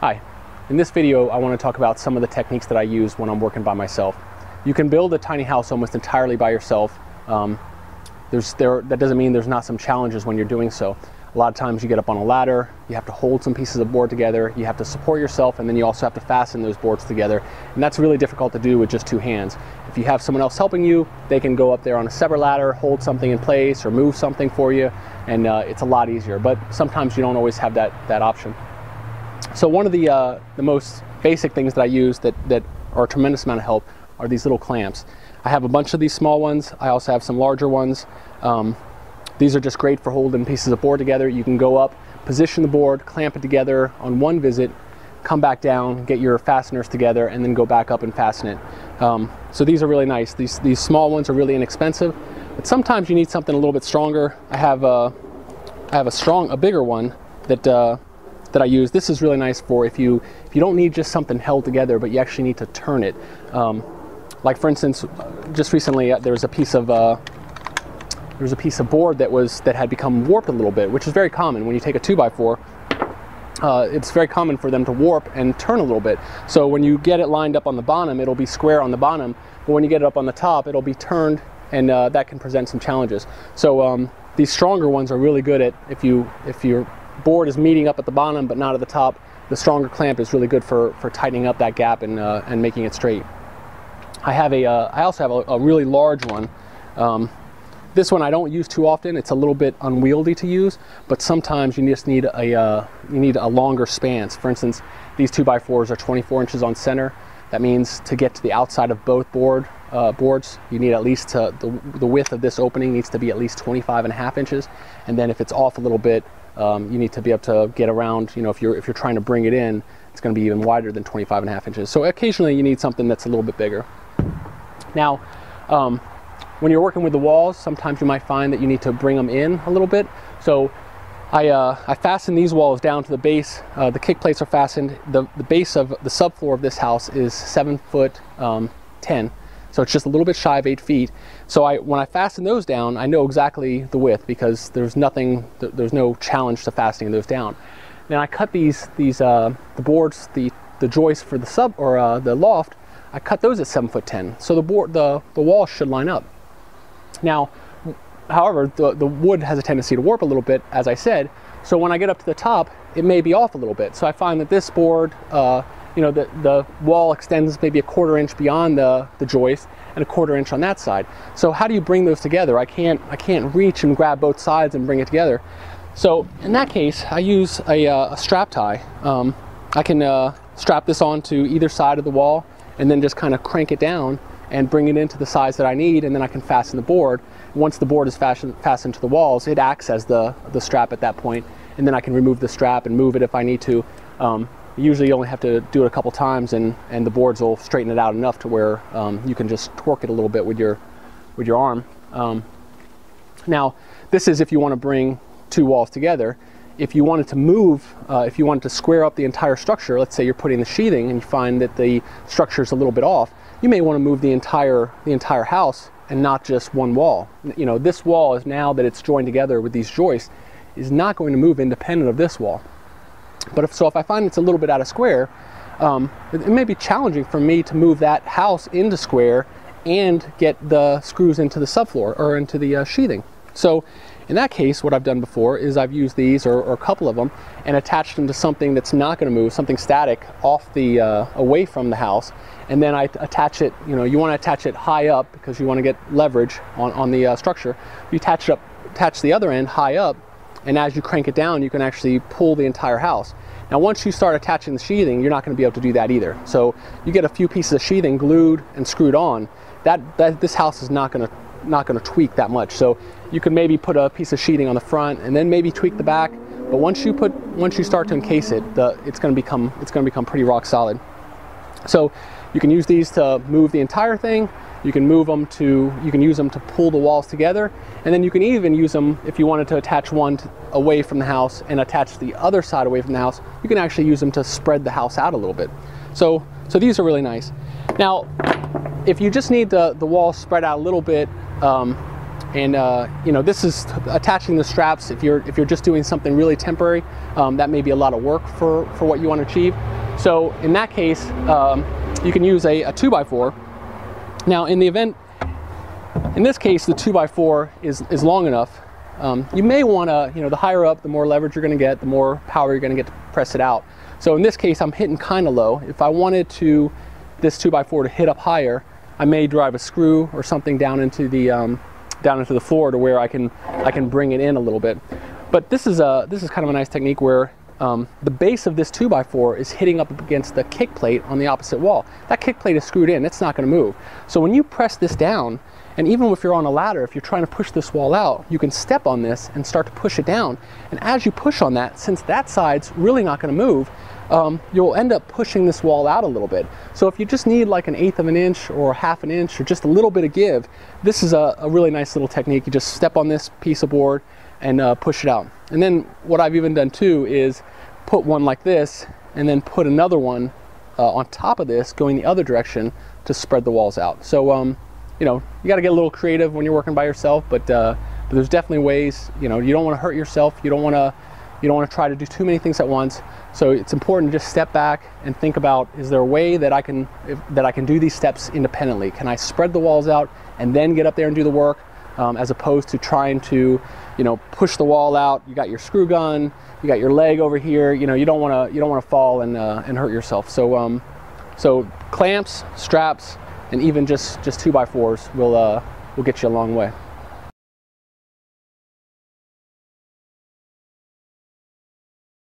Hi, in this video I want to talk about some of the techniques that I use when I'm working by myself. You can build a tiny house almost entirely by yourself. That doesn't mean there's not some challenges when you're doing so. A lot of times you get up on a ladder, you have to hold some pieces of board together, you have to support yourself, and then you also have to fasten those boards together. And that's really difficult to do with just two hands. If you have someone else helping you, they can go up there on a separate ladder, hold something in place or move something for you, and it's a lot easier. But sometimes you don't always have that option. So one of the most basic things that I use that are a tremendous amount of help are these little clamps. I have a bunch of these small ones. I also have some larger ones. These are just great for holding pieces of board together. You can go up, position the board, clamp it together on one visit, come back down, get your fasteners together, and then go back up and fasten it. So these are really nice. These small ones are really inexpensive, but sometimes you need something a little bit stronger. I have a bigger one that I use. This is really nice for if you don't need just something held together, but you actually need to turn it. Like for instance, just recently there was a piece of board that had become warped a little bit, which is very common when you take a 2x4. It's very common for them to warp and turn a little bit. So when you get it lined up on the bottom, it'll be square on the bottom, but when you get it up on the top, it'll be turned, and that can present some challenges. So these stronger ones are really good at if your board is meeting up at the bottom but not at the top. The stronger clamp is really good for tightening up that gap and making it straight. I also have a really large one. This one I don't use too often. It's a little bit unwieldy to use, but sometimes you just need a longer span. For instance, these 2x4s are 24 inches on center. That means to get to the outside of both boards, you need at least the width of this opening needs to be at least 25.5 inches. And then if it's off a little bit, you need to be able to get around. You know, if you're trying to bring it in, it's going to be even wider than 25.5 inches. So occasionally you need something that's a little bit bigger. Now, when you're working with the walls, sometimes you might find that you need to bring them in a little bit. So I fasten these walls down to the base. The kick plates are fastened. The base of the subfloor of this house is 7 foot 10. So it's just a little bit shy of 8 feet. So when I fasten those down, I know exactly the width because there's no challenge to fastening those down. Then I cut the boards, the joists for the loft. I cut those at 7 foot 10. So the wall should line up. Now, however, the wood has a tendency to warp a little bit, as I said. So when I get up to the top, it may be off a little bit. So I find that this board, the wall extends maybe 1/4 inch beyond the joist and 1/4 inch on that side. So how do you bring those together? I can't reach and grab both sides and bring it together. So in that case, I use a strap tie. I can strap this onto either side of the wall and then just kind of crank it down and bring it into the size that I need, and then I can fasten the board. Once the board is fastened to the walls, it acts as the strap at that point, and then I can remove the strap and move it if I need to. Usually you only have to do it a couple times, and the boards will straighten it out enough to where you can just torque it a little bit with your arm. Now, this is if you want to bring two walls together. If you wanted to move, if you wanted to square up the entire structure, let's say you're putting the sheathing and you find that the structure is a little bit off, you may want to move the entire house and not just one wall. You know, this wall is, now that it's joined together with these joists, is not going to move independent of this wall. But if I find it's a little bit out of square, it may be challenging for me to move that house into square and get the screws into the subfloor or into the sheathing. So in that case, what I've done before is I've used these or a couple of them and attached them to something that's not going to move, something static off away from the house, and then I attach it. You know, you want to attach it high up because you want to get leverage on the structure. You attach the other end high up, and as you crank it down, you can actually pull the entire house. Now, once you start attaching the sheathing, you're not going to be able to do that either. So you get a few pieces of sheathing glued and screwed on. This house is not going to tweak that much. So you could maybe put a piece of sheathing on the front and then maybe tweak the back. But once you start to encase it, it's going to become pretty rock solid. So you can use these to move the entire thing. You can use them to pull the walls together, and then you can even use them if you wanted to attach one away from the house and attach the other side away from the house. You can actually use them to spread the house out a little bit. So these are really nice. Now, if you just need the walls spread out a little bit, you know, this is attaching the straps. If you're just doing something really temporary, that may be a lot of work for what you want to achieve. So in that case, you can use a 2x4. Now in the event, in this case, the 2x4 is long enough. You may want to, you know, the higher up, the more leverage you're going to get, the more power you're going to get to press it out. So in this case, I'm hitting kind of low. If I wanted this 2x4 to hit up higher, I may drive a screw or something down into the floor to where I can bring it in a little bit. But this is kind of a nice technique where the base of this 2x4 is hitting up against the kick plate on the opposite wall. That kick plate is screwed in, it's not going to move. So when you press this down, and even if you're on a ladder, if you're trying to push this wall out, you can step on this and start to push it down. And as you push on that, since that side's really not going to move, you'll end up pushing this wall out a little bit. So if you just need like 1/8 of an inch or 1/2 an inch or just a little bit of give, this is a really nice little technique. You just step on this piece of board and push it out. And then what I've even done too is put one like this and then put another one on top of this going the other direction to spread the walls out. So you know, you got to get a little creative when you're working by yourself, but there's definitely ways. You know, you don't want to hurt yourself. You don't want to try to do too many things at once. So it's important to just step back and think about, is there a way that I can do these steps independently? Can I spread the walls out and then get up there and do the work, as opposed to trying to, you know, push the wall out? You got your screw gun, you got your leg over here. You know, you don't want to fall and hurt yourself. So so clamps, straps, and even just 2x4s will get you a long way.